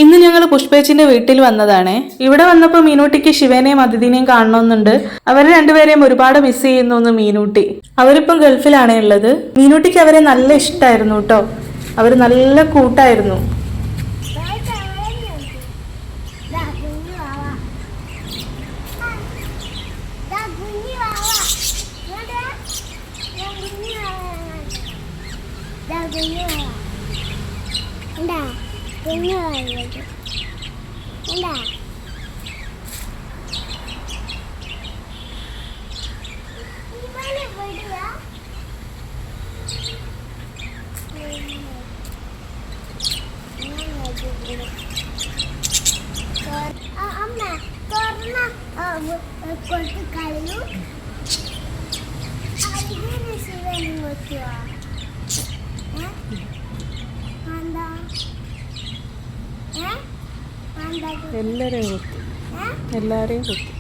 ഇന്ന് ഞങ്ങൾ പുഷ്പേച്ചിന്റെ വീട്ടിൽ വന്നതാണ്. ഇവിടെ വന്നപ്പോൾ മീനൂട്ടിക്ക് ശിവനെയും അതിഥിനെയും കാണണമെന്നുണ്ട്. അവരെ രണ്ടുപേരെയും ഒരുപാട് മിസ് ചെയ്യുന്നു മീനൂട്ടി. അവരിപ്പം ഗൾഫിലാണ് ഉള്ളത്. മീനൂട്ടിക്ക് അവരെ നല്ല ഇഷ്ടമായിരുന്നു കേട്ടോ. അവർ നല്ല കൂട്ടായിരുന്നു. എല്ലാരെയും കുത്തി.